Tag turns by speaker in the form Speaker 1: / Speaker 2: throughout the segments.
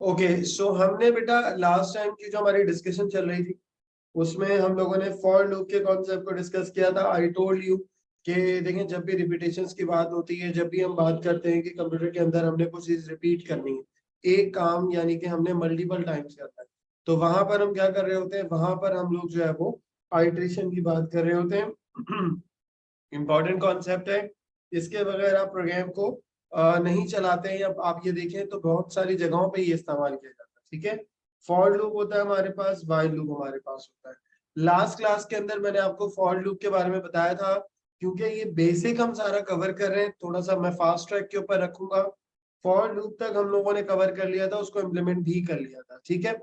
Speaker 1: Okay so हमने बेटा last time की जो हमारी डिस्कशन चल रही थी उसमें हम लोगों ने फॉर लूप के कॉन्सेप्ट को डिस्कस किया था। आई टोल्ड यू कि देखें, जब भी रिपीटेशंस की बात होती है, जब भी हम बात करते हैं कि कंप्यूटर के अंदर हमने कुछ चीज रिपीट करनी है, एक काम यानी कि हमने मल्टीपल टाइम्स करना है, तो वहां पर हम क्या कर रहे होते हैं, वहां पर हम लोग जो है वो आइट्रेशन की बात कर रहे होते हैं। इंपॉर्टेंट कॉन्सेप्ट है, इसके बगैर आप प्रोग्राम को नहीं चलाते हैं। अब आप ये देखें तो बहुत सारी जगहों पे ये इस्तेमाल किया जाता है। ठीक है, फॉर लूप होता है हमारे पास, व्हाइल लूप हमारे पास होता है। लास्ट क्लास के अंदर मैंने आपको फॉर लूप के बारे में बताया था, क्योंकि ये बेसिक हम सारा कवर कर रहे हैं, थोड़ा सा मैं फास्ट ट्रैक के ऊपर रखूंगा। फॉर लूप तक हम लोगों ने कवर कर लिया था, उसको इम्प्लीमेंट भी कर लिया था। ठीक है,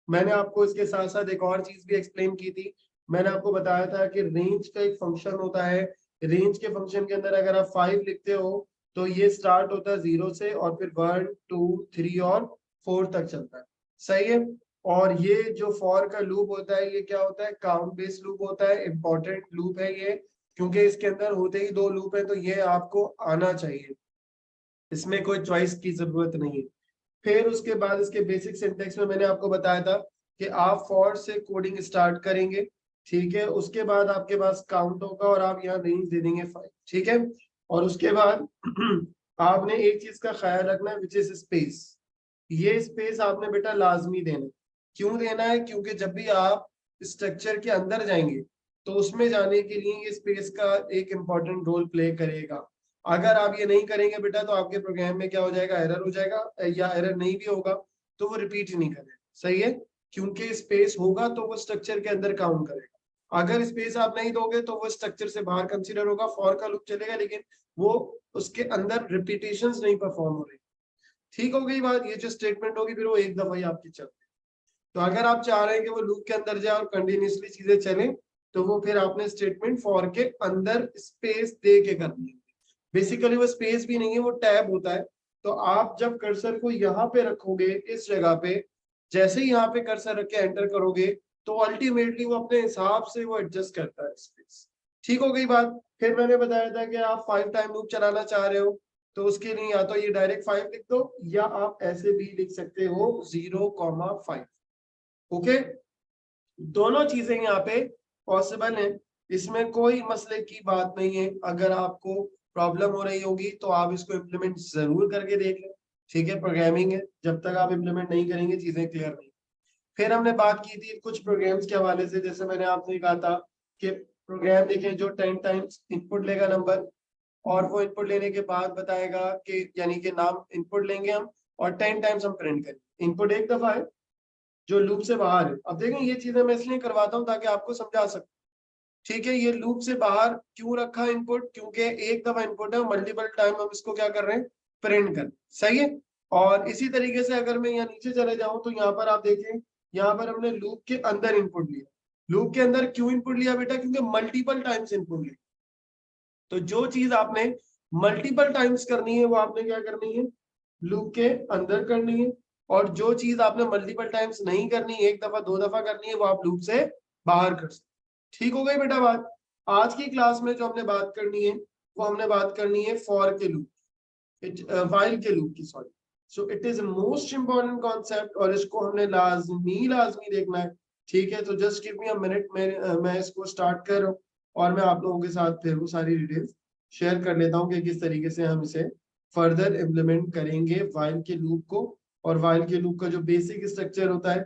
Speaker 1: मैंने आपको इसके साथ साथ एक और चीज भी एक्सप्लेन की थी। मैंने आपको बताया था कि रेंज का एक फंक्शन होता है। रेंज के फंक्शन के अंदर अगर आप 5 लिखते हो तो ये स्टार्ट होता है 0 से और फिर 1 2 3 और 4 तक चलता है। सही है। और ये जो फॉर का लूप होता है ये क्या होता है, काउंट बेस्ड लूप होता है। इंपॉर्टेंट लूप है ये, क्योंकि इसके अंदर होते ही दो लूप है, तो ये आपको आना चाहिए, इसमें कोई चॉइस की जरूरत नहीं है। फिर उसके बाद इसके बेसिक सिंटेक्स में मैंने आपको बताया था कि आप फॉर से कोडिंग स्टार्ट करेंगे। ठीक है, उसके बाद आपके पास काउंट होगा और आप यहाँ रेंज दे देंगे 5। ठीक है, और उसके बाद आपने एक चीज का ख्याल रखना है, विच इज स्पेस। ये स्पेस आपने बेटा लाजमी देना है। क्यों देना है, क्योंकि जब भी आप स्ट्रक्चर के अंदर जाएंगे तो उसमें जाने के लिए ये स्पेस का एक इंपॉर्टेंट रोल प्ले करेगा। अगर आप ये नहीं करेंगे बेटा तो आपके प्रोग्राम में क्या हो जाएगा, एरर हो जाएगा, या एरर नहीं भी होगा तो वो रिपीट ही नहीं करेगा। सही है, क्योंकि स्पेस होगा तो वो स्ट्रक्चर के अंदर काउंट करेगा। अगर स्पेस आप नहीं दोगे तो वो स्ट्रक्चर से बाहर कंसीडर होगा, फॉर का लूप चलेगा लेकिन वो उसके अंदर रिपीटेशंस नहीं परफॉर्म हो रही। ठीक हो गई बात, ये जो स्टेटमेंट होगी फिर वो एक दफा ही आपकी चल। तो अगर आप चाह रहे हैं कि वो लूप के अंदर जाए और कंटिन्यूसली चीजें चलें, तो वो फिर आपने स्टेटमेंट फॉर के अंदर स्पेस दे के करनी है। बेसिकली वो स्पेस भी नहीं है, वो टैब होता है। तो आप जब कर्सर को यहाँ पे रखोगे इस जगह पे, जैसे ही यहाँ पे कर्सर रख के एंटर करोगे तो अल्टीमेटली वो अपने हिसाब से वो एडजस्ट करता है स्पेस। ठीक हो गई बात। फिर मैंने बताया था कि आप 5 टाइम लूप चलाना चाह रहे हो, तो उसके लिए या तो ये डायरेक्ट 5 लिख दो या आप ऐसे भी लिख सकते हो 0,5। ओके, दोनों चीजें यहाँ पे पॉसिबल है, इसमें कोई मसले की बात नहीं है। अगर आपको प्रॉब्लम हो रही होगी तो आप इसको इम्प्लीमेंट जरूर करके देख लें। ठीक है, प्रोग्रामिंग है, जब तक आप इम्प्लीमेंट नहीं करेंगे चीजें क्लियर नहीं। फिर हमने बात की थी कुछ प्रोग्राम्स के हवाले से, जैसे मैंने आपसे कहा था कि प्रोग्राम देखें जो 10 टाइम्स इनपुट लेगा नंबर, और वो इनपुट लेने के बाद बताएगा कि यानी कि नाम इनपुट लेंगे हम और 10 टाइम्स हम प्रिंट करेंगे। इनपुट एक दफा है जो लूप से बाहर है। अब देखें ये चीजें मैं इसलिए करवाता हूँ ताकि आपको समझा सकूं। ठीक है, ये लूप से बाहर क्यों रखा है इनपुट, क्योंकि एक दफा इनपुट है, मल्टीपल टाइम हम इसको क्या कर रहे हैं, प्रिंट कर। सही है। और इसी तरीके से अगर मैं यहाँ नीचे चले जाऊं तो यहाँ पर आप देखें, यहाँ पर हमने लूप के अंदर इनपुट लिया। लूप के अंदर क्यों इनपुट लिया बेटा, क्योंकि मल्टीपल टाइम्स इनपुट लिया। तो जो चीज आपने मल्टीपल टाइम्स करनी है वो आपने क्या करनी है, लूप के अंदर करनी है। और जो चीज आपने मल्टीपल टाइम्स नहीं करनी, एक दफा दो दफा करनी है, वो आप लूप से बाहर कर सकते। ठीक हो गई बेटा बात। आज की क्लास में जो हमने बात करनी है वो हमने बात करनी है फॉर के लूप, व्हाइल के लूप की, sorry. So it is most important concept और इसको हमने लाजमी लाजमी देखना है। ठीक है, तो just give me a minute, मैं इसको स्टार्ट कर रहा हूँ और मैं आप लोगों के साथ फिर वो सारी डिटेल्स शेयर कर लेता हूँ कि किस तरीके से हम इसे फर्दर इम्प्लीमेंट करेंगे व्हाइल के लूप को। और व्हाइल के लूप का जो बेसिक स्ट्रक्चर होता है,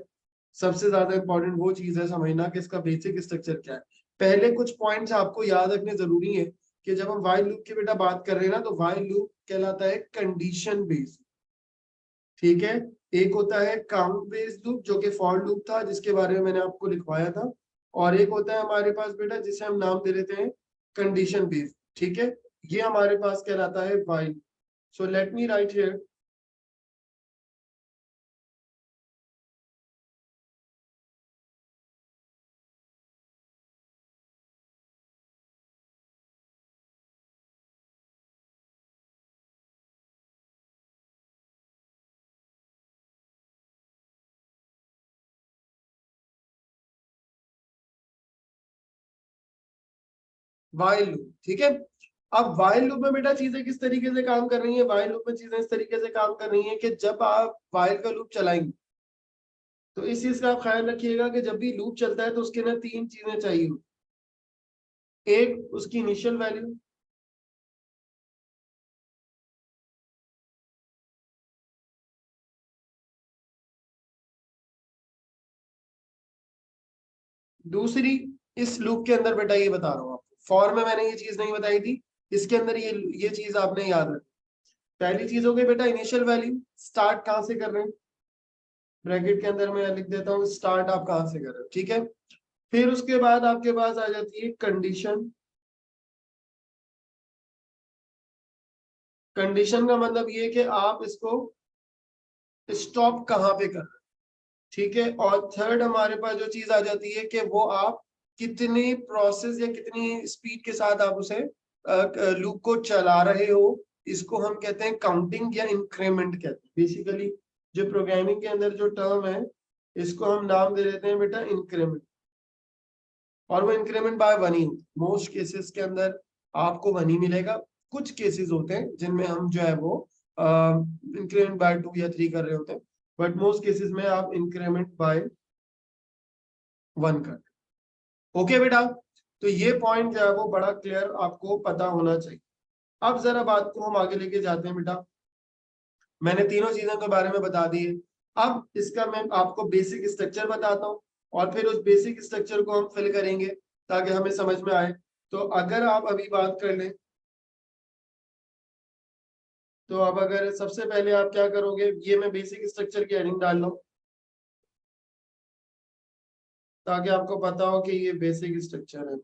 Speaker 1: सबसे ज्यादा इंपॉर्टेंट वो चीज है समझना कि इसका बेसिक स्ट्रक्चर क्या है। पहले कुछ पॉइंट्स आपको याद रखने जरूरी है कि जब हम व्हाइल लूप की बेटा बात कर रहे हैं ना, तो व्हाइल लूप कहलाता है कंडीशन बेस्ड। ठीक है, एक होता है काउंट बेस्ड लूप जो कि फॉर लूप था, जिसके बारे में मैंने आपको लिखवाया था। और एक होता है हमारे पास बेटा जिसे हम नाम दे देते हैं कंडीशन बेस्ड। ठीक है, ये हमारे पास कहलाता है while. So let me right here, while loop. ठीक है, अब वाइल लूप में बेटा चीजें किस तरीके से काम कर रही है, वाइल लूप में चीजें इस तरीके से काम कर रही है कि जब आप वाइल का लूप चलाएंगे तो इस चीज का आप ख्याल रखिएगा कि जब भी लूप चलता है तो उसके ना तीन चीजें चाहिए। एक उसकी इनिशियल वैल्यू, दूसरी इस लूप के अंदर बेटा ये बता रहा हूं आपको, फॉर में मैंने ये चीज नहीं बताई थी, इसके अंदर ये चीज आपने याद रखी। पहली चीज हो गई बेटा इनिशियल वैल्यू, स्टार्ट कहां से कर रहे हैं, ब्रैकेट के अंदर मैं लिख देता हूँ स्टार्ट आप कहां से कर रहे हो, ठीक है। फिर उसके बाद आपके पास आ जाती है कंडीशन। कंडीशन का मतलब ये कि आप इसको स्टॉप कहां पे कर रहे हो, ठीक है। और थर्ड हमारे पास जो चीज आ जाती है कि वो आप कितनी प्रोसेस या कितनी स्पीड के साथ आप उसे लूप को चला रहे हो, इसको हम कहते हैं काउंटिंग या इंक्रीमेंट कहते हैं। बेसिकली जो प्रोग्रामिंग के अंदर जो टर्म है इसको हम नाम दे देते हैं बेटा इंक्रीमेंट, और वो increment by one he, most cases के अंदर आपको वन ही मिलेगा। कुछ केसेस होते हैं जिनमें हम जो है वो इंक्रीमेंट बाय 2 या 3 कर रहे होते हैं, बट मोस्ट केसेस में आप इंक्रीमेंट बाय 1 कर। ओके बेटा, तो ये पॉइंट जो है वो बड़ा क्लियर आपको पता होना चाहिए। अब जरा बात को हम आगे लेके जाते हैं बेटा, मैंने तीनों चीजों के बारे में बता दी है। अब इसका मैं आपको बेसिक स्ट्रक्चर बताता हूँ और फिर उस बेसिक स्ट्रक्चर को हम फिल करेंगे ताकि हमें समझ में आए। तो अगर आप अभी बात कर लें तो अब अगर सबसे पहले आप क्या करोगे, ये मैं बेसिक स्ट्रक्चर की हेडिंग डाल रहा हूं ताकि आपको पता हो कि ये बेसिक स्ट्रक्चर है।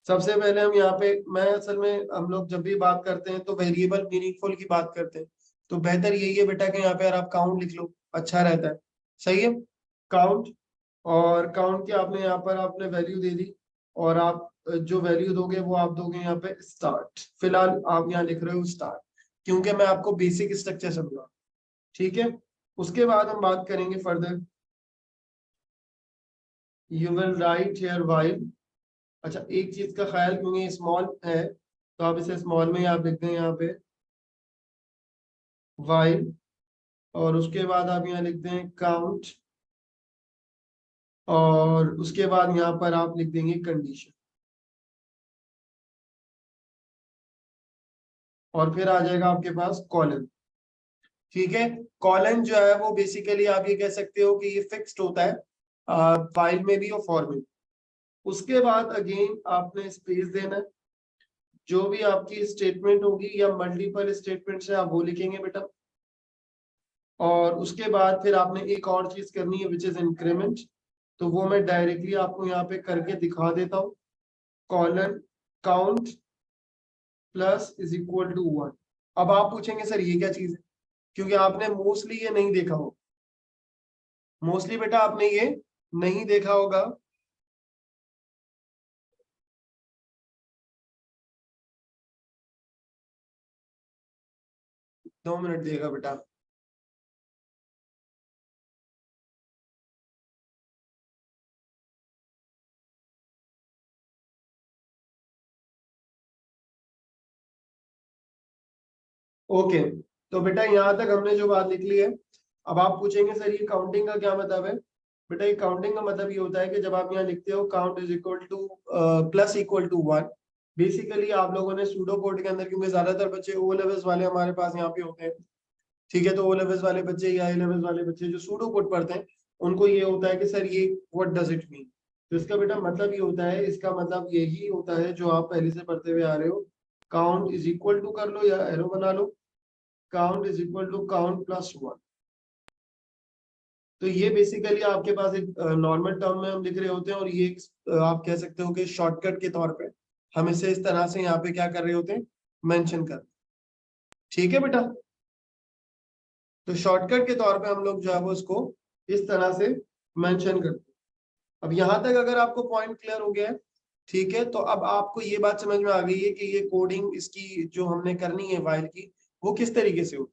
Speaker 1: सबसे पहले हम यहाँ पे, मैं असल में हम लोग जब भी बात करते हैं तो वेरिएबल मीनिंगफुल की बात करते हैं, तो बेहतर यही है बेटा कि यहाँ पे यार आप काउंट लिख लो, अच्छा रहता है। सही है, काउंट। और काउंट की आपने यहाँ पर आपने वैल्यू दे दी, और आप जो वैल्यू दोगे वो आप दोगे यहाँ पे स्टार्ट। फिलहाल आप यहाँ लिख रहे हो स्टार्ट क्योंकि मैं आपको बेसिक स्ट्रक्चर समझा, ठीक है। उसके बाद हम बात करेंगे further, you will write here while. अच्छा एक चीज का ख्याल, क्योंकि स्मॉल है तो आप इसे स्मॉल में आप लिख दें यहाँ पे वाइल, और उसके बाद आप यहाँ लिख दें काउंट, और उसके बाद यहाँ पर आप लिख देंगे कंडीशन, और फिर आ जाएगा आपके पास कॉलन। ठीक है, कॉलन जो है वो बेसिकली आप ये कह सकते हो कि ये फिक्स्ड होता है फाइल में भी और फॉर में। उसके बाद अगेन आपने स्पेस देना है, जो भी आपकी स्टेटमेंट होगी या मल्टीपल स्टेटमेंट है आप वो लिखेंगे बेटा। और उसके बाद फिर आपने एक और चीज करनी है विच इज इंक्रीमेंट, तो वो मैं डायरेक्टली आपको यहाँ पे करके दिखा देता हूँ, colon count plus is equal to 1। अब आप पूछेंगे सर ये क्या चीज है, क्योंकि आपने मोस्टली ये नहीं देखा हो, मोस्टली बेटा आपने ये नहीं देखा होगा। 2 मिनट देगा बेटा। ओके, तो बेटा यहाँ तक हमने जो बात लिख ली है। अब आप पूछेंगे सर ये काउंटिंग का क्या मतलब है। बेटा ये काउंटिंग का मतलब ये होता है कि जब आप यहाँ लिखते हो count is equal to plus equal to 1, basically आप लोगों ने सूडो कोड के अंदर, क्योंकि ज्यादातर बच्चे ओ लेवल्स वाले हमारे पास यहाँ पे होते हैं, ठीक है, तो ओ लेवल्स वाले बच्चे या ए लेवल्स वाले बच्चे जो सूडो कोड पढ़ते हैं उनको ये होता है कि सर ये व्हाट डज इट मीन। तो इसका बेटा मतलब ये होता है, इसका मतलब यही होता है जो आप पहले से पढ़ते हुए आ रहे हो, काउंट इज इक्वल टू कर लो या एरो बना लो, count is equal to count plus 1। तो ये बेसिकली आपके पास एक नॉर्मल टर्म में हम लिख रहे होते हैं, और ये आप कह सकते हो कि शॉर्टकट के तौर पे हम इसे इस तरह से यहाँ पे क्या कर रहे होते हैं, मेंशन कर। ठीक है बेटा, तो शॉर्टकट के तौर पे हम लोग जो है वो इसको इस तरह से मेंशन करते हैं। अब यहाँ तक अगर आपको पॉइंट क्लियर हो गया है, ठीक है, तो अब आपको ये बात समझ में आ गई है कि ये कोडिंग इसकी जो हमने करनी है वाइल की वो किस तरीके से होगी।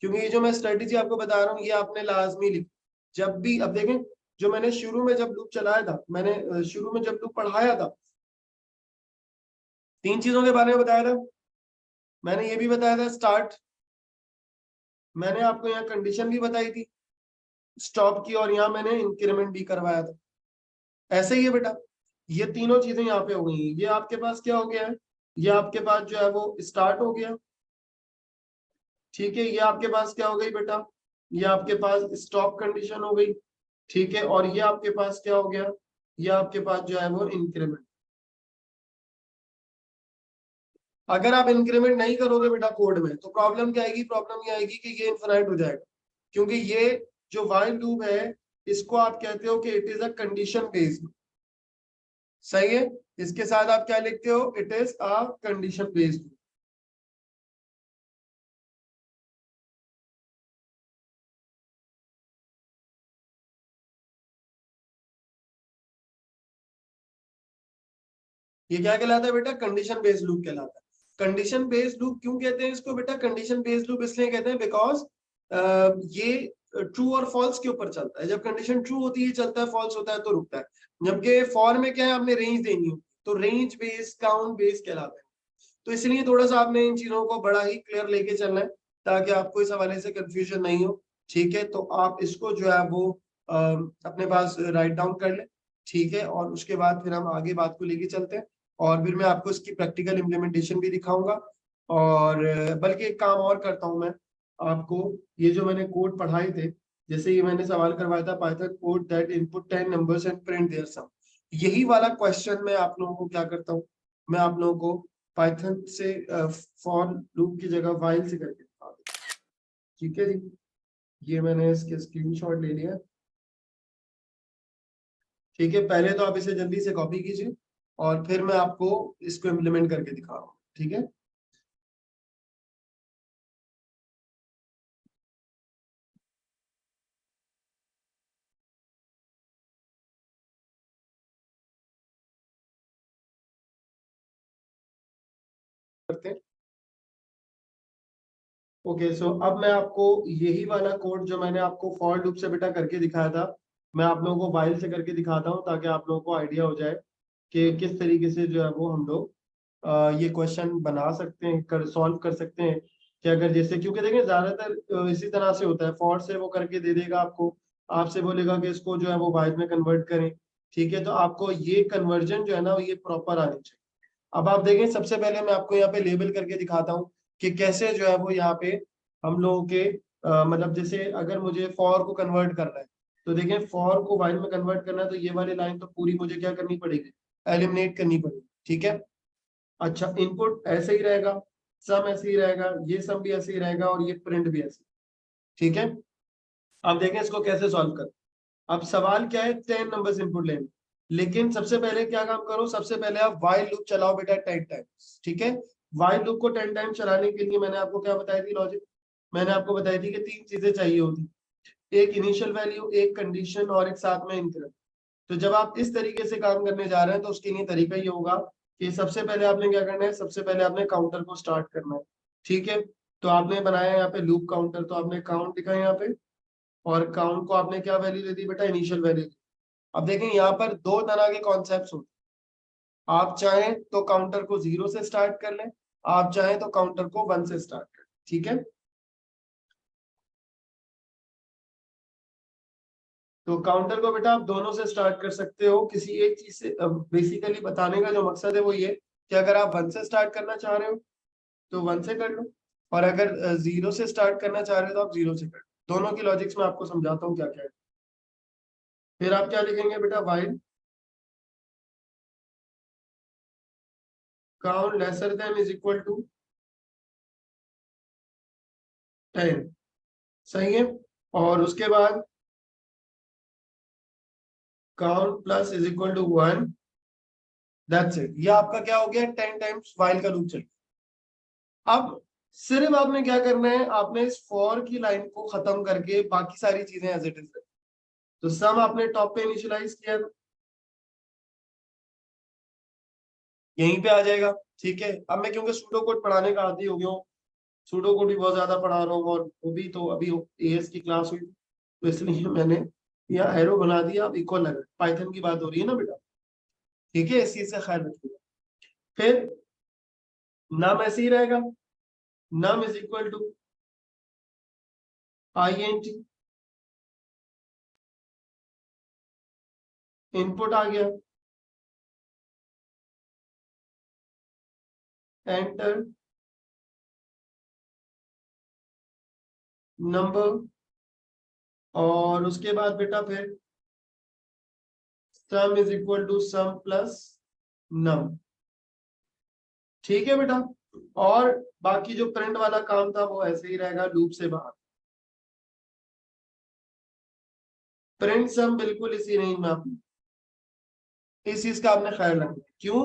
Speaker 1: क्योंकि ये जो मैं स्ट्रेटेजी आपको बता रहा हूँ ये आपने लाजमी लिखी। जब भी अब देखें जो मैंने शुरू में जब लूप चलाया था, मैंने शुरू में जब लूप पढ़ाया था, 3 चीजों के बारे में बताया था। मैंने ये भी बताया था स्टार्ट, मैंने आपको यहाँ कंडीशन भी बताई थी स्टॉप की, और यहाँ मैंने इंक्रीमेंट भी करवाया था। ऐसे ही है बेटा, ये तीनों चीजें यहाँ पे हो गई हैं। ये आपके पास क्या हो गया है, ये आपके पास जो है वो स्टार्ट हो गया, ठीक है। ये आपके पास क्या हो गई बेटा, ये आपके पास स्टॉप कंडीशन हो गई, ठीक है। और ये आपके पास क्या हो गया, ये आपके पास जो है वो इंक्रीमेंट। अगर आप इंक्रीमेंट नहीं करोगे बेटा कोड में, तो प्रॉब्लम क्या आएगी, प्रॉब्लम ये आएगी कि ये इनफाइनाइट हो जाएगा, क्योंकि ये जो व्हाइल लूप है, इसको आप कहते हो कि it is a condition based. सही है, इसके साथ आप क्या लिखते हो, it is a condition based. ये क्या कहलाता है बेटा, कंडीशन बेस्ड लूप कहलाता है। कंडीशन बेस्ड लूप क्यों कहते हैं इसको बेटा, कंडीशन बेस्ड लूप इसलिए कहते हैं बिकॉज ये ट्रू और फॉल्स के ऊपर चलता है। जब कंडीशन ट्रू होती है चलता है, फॉल्स होता है तो रुकता है। जबकि फॉर में क्या है, आपने रेंज देनी हो, तो रेंज बेस्ड काउंट बेस्ड कहलाता है। तो इसलिए थोड़ा सा आपने इन चीजों को बड़ा ही क्लियर लेके चलना है, ताकि आपको इस हवाले से कंफ्यूजन नहीं हो, ठीक है। तो आप इसको जो है वो अपने पास राइट डाउन कर ले, ठीक है। और उसके बाद फिर हम आगे बात को लेके चलते हैं, और फिर मैं आपको इसकी प्रैक्टिकल इम्प्लीमेंटेशन भी दिखाऊंगा। और बल्कि एक काम और करता हूं मैं आपको, ये जो मैंने कोड पढ़ाए थे, जैसे ये मैंने सवाल करवाया था, Python code that input 10 numbers and print their sum, यही वाला क्वेश्चन मैं आप लोगों को क्या करता हूँ, मैं आप लोगों को पाइथन से फॉर लूप की जगह व्हाइल से करके दिखा दूं। ठीक है जी, ये मैंने इसके स्क्रीनशॉट ले लिया, ठीक है। पहले तो आप इसे जल्दी से कॉपी कीजिए, और फिर मैं आपको इसको इम्प्लीमेंट करके दिखा रहा हूँ, ठीक है। करते हैं। ओके, सो अब मैं आपको यही वाला कोड जो मैंने आपको फॉर लूप से बेटा करके दिखाया था, मैं आप लोगों को व्हाइल से करके दिखाता हूँ, ताकि आप लोगों को आइडिया हो जाए कि किस तरीके से जो है वो हम लोग ये क्वेश्चन बना सकते हैं, कर सॉल्व कर सकते हैं। कि अगर जैसे, क्योंकि देखिए ज्यादातर इसी तरह से होता है, फॉर से वो करके दे देगा आपको, आपसे बोलेगा कि इसको जो है वो व्हाइल में कन्वर्ट करें, ठीक है। तो आपको ये कन्वर्जन जो है ना, ये प्रॉपर आनी चाहिए। अब आप देखें, सबसे पहले मैं आपको यहाँ पे लेबल करके दिखाता हूँ कि कैसे जो है वो यहाँ पे हम लोगों के मतलब जैसे अगर मुझे फॉर को कन्वर्ट करना है, तो देखें फॉर को व्हाइल में कन्वर्ट करना है, तो ये वाली लाइन तो पूरी मुझे क्या करनी पड़ेगी, एलिमिनेट करनी पड़ेगी, ठीक है। अच्छा, इनपुट ऐसे ही रहेगा, सम ऐसे ही रहेगा, ये सम भी ऐसे ही रहेगा, और ये प्रिंट भी ऐसे, ठीक है। अब देखें इसको कैसे सॉल्व कर। अब सवाल क्या है, 10 नंबर्स इनपुट लेने, लेकिन सबसे पहले क्या काम करो, सबसे पहले आप व्हाइल लूप चलाओ बेटा 10 टाइम्स, ठीक है। व्हाइल लूप को 10 टाइम्स चलाने के लिए मैंने आपको क्या बताई थी लॉजिक, मैंने आपको बताई थी कि 3 चीजें चाहिए होती, एक इनिशियल वैल्यू, एक कंडीशन, और एक साथ में इंक्रीमेंट। तो जब आप इस तरीके से काम करने जा रहे हैं, तो उसके लिए तरीका ये होगा कि सबसे पहले आपने क्या करना है, सबसे पहले आपने काउंटर को स्टार्ट करना है, ठीक है। तो आपने बनाया यहाँ पे लूप काउंटर, तो आपने काउंट लिखा है यहाँ पे, और काउंट को आपने क्या वैल्यू दे दी बेटा, इनिशियल वैल्यू। अब देखें यहाँ पर दो तरह के कॉन्सेप्ट होते हैं, आप चाहें तो काउंटर को 0 से स्टार्ट कर लें, आप चाहें तो काउंटर को 1 से स्टार्ट कर, ठीक है। तो काउंटर को बेटा आप दोनों से स्टार्ट कर सकते हो, किसी एक चीज से। बेसिकली बताने का जो मकसद है वो ये कि अगर आप 1 से स्टार्ट करना चाह रहे हो तो 1 से कर लो, और अगर 0 से स्टार्ट करना चाह रहे हो तो आप 0 से कर लो। दोनों की लॉजिक्स में आपको समझाता हूँ क्या क्या है। फिर आप क्या लिखेंगे बेटा, while count lesser than is equal to 10, सही है। और उसके बाद count plus is equal to 1, that's it. ये आपका क्या हो गया, 10 टाइम्स व्हाइल का लूप चल। अब सिर्फ आपने क्या करना है, आपने इस फॉर की लाइन को खत्म करके बाकी सारी चीजें एज इट इज। तो सम आपने टॉप पे इनिशियलाइज किया, यहीं पे आ जाएगा, ठीक है। अब मैं क्योंकि सूडो कोड पढ़ाने का आदी हो गया हूँ, सूडो कोड भी बहुत ज्यादा पढ़ा रहा हूँ, और वो भी तो अभी एएस की क्लास हुई, तो इसलिए मैंने या एरो बना दिया, अब इक्वल लगा, पाइथन की बात हो रही है ना बेटा, ठीक है, इस चीज का ख्याल रखिएगा। फिर नम ऐसे ही रहेगा, num is equal to INT, input आ गया, एंटर, नंबर, और उसके बाद बेटा फिर sum is equal to sum plus num, ठीक है बेटा। और बाकी जो प्रिंट वाला काम था वो ऐसे ही रहेगा, लूप से बाहर। प्रिंट सम बिल्कुल इसी रेंज में, आप इस चीज का आपने ख्याल रखना, क्यों?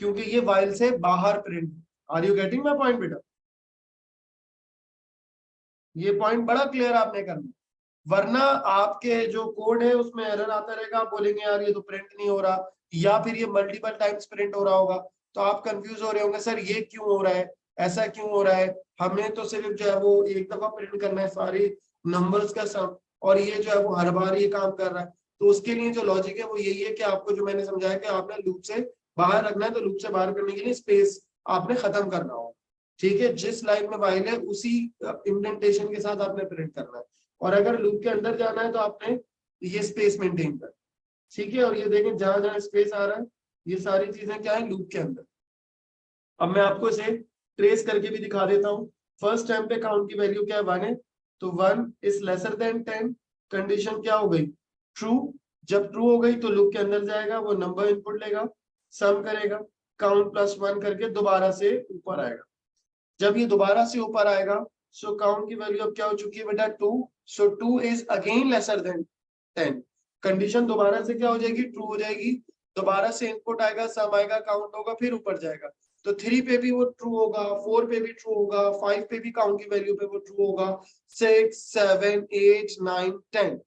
Speaker 1: क्योंकि ये वाइल से बाहर print. Are you getting my point बेटा? ये पॉइंट बड़ा क्लियर आपने करना, वरना आपके जो कोड है उसमें एरर आता रहेगा, आप बोलेंगे यार ये तो प्रिंट नहीं हो रहा, या फिर ये मल्टीपल टाइम्स प्रिंट हो रहा होगा, तो आप कंफ्यूज हो रहे होंगे, सर ये क्यों हो रहा है, ऐसा क्यों हो रहा है, हमें तो सिर्फ जो है वो एक दफा प्रिंट करना है सारे नंबर्स का सम, और ये जो है वो हर बार ये काम कर रहा है। तो उसके लिए जो लॉजिक है वो यही है कि आपको जो मैंने समझाया कि आपने लूप से बाहर रखना है, तो लूप से बाहर करने के लिए स्पेस आपने खत्म करना होगा, ठीक है, जिस लाइन में वाइल है उसी इंडेंटेशन के साथ आपने प्रिंट करना है, और अगर लूप के अंदर जाना है तो आपने ये स्पेस मेंटेन कर, ठीक है। और ये देखें जहां जहां स्पेस आ रहा है ये सारी चीजें क्या है, लूप के अंदर। अब मैं आपको इसे ट्रेस करके भी दिखा देता हूँ। फर्स्ट टाइम पे काउंट की वैल्यू क्या है, 1 है, तो 1 इज लेसर देन 10, कंडीशन क्या हो गई, ट्रू। जब ट्रू हो गई तो लूप के अंदर जाएगा, वो नंबर इनपुट लेगा, सम करेगा, काउंट प्लस 1 करके दोबारा से ऊपर आएगा। जब ये दोबारा से ऊपर आएगा, सो काउंट की वैल्यू अब क्या हो चुकी है बेटा, 2, सो 2 is again lesser than 10, condition दोबारा से क्या हो जाएगी, ट्रू हो जाएगी, दोबारा से इनपुट आएगा, सम आएगा, काउंट होगा, फिर ऊपर जाएगा, तो 3 पे भी वो ट्रू होगा, 4 पे भी ट्रू होगा, 5 पे भी काउंट की वैल्यू पे वो ट्रू होगा, 6, 7, 8, 9, 10।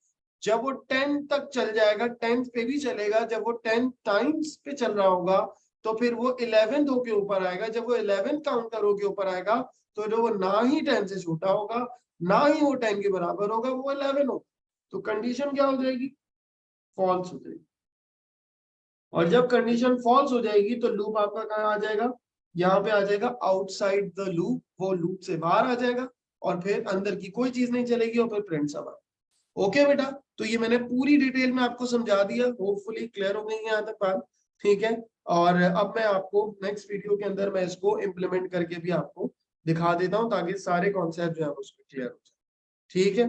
Speaker 1: जब वो 10 तक चल जाएगा, 10 पे भी चलेगा, जब वो 10 टाइम्स पे चल रहा होगा तो फिर वो 11 होके ऊपर आएगा, जब वो 11 काउंटर होके ऊपर आएगा तो जो वो ना ही 10 से छोटा होगा ना ही वो 10 के बराबर होगा, वो 11 होगा, तो कंडीशन क्या हो जाएगी, फॉल्स हो जाएगी। और जब कंडीशन फॉल्स हो जाएगी तो लूप आपका कहाँ आ जाएगा, यहाँ पे आ जाएगा आउटसाइड द लूप, वो लूप से बाहर आ जाएगा और फिर अंदर की कोई चीज नहीं चलेगी और फिर प्रिंट सब। ओके बेटा, तो ये मैंने पूरी डिटेल में आपको समझा दिया, होपफुली क्लियर हो गई है यहाँ तक बात, ठीक है। और अब मैं आपको नेक्स्ट वीडियो के अंदर मैं इसको इम्प्लीमेंट करके भी आपको दिखा देता हूँ ताकि सारे कॉन्सेप्ट जो है उसको क्लियर हो जाए, ठीक है।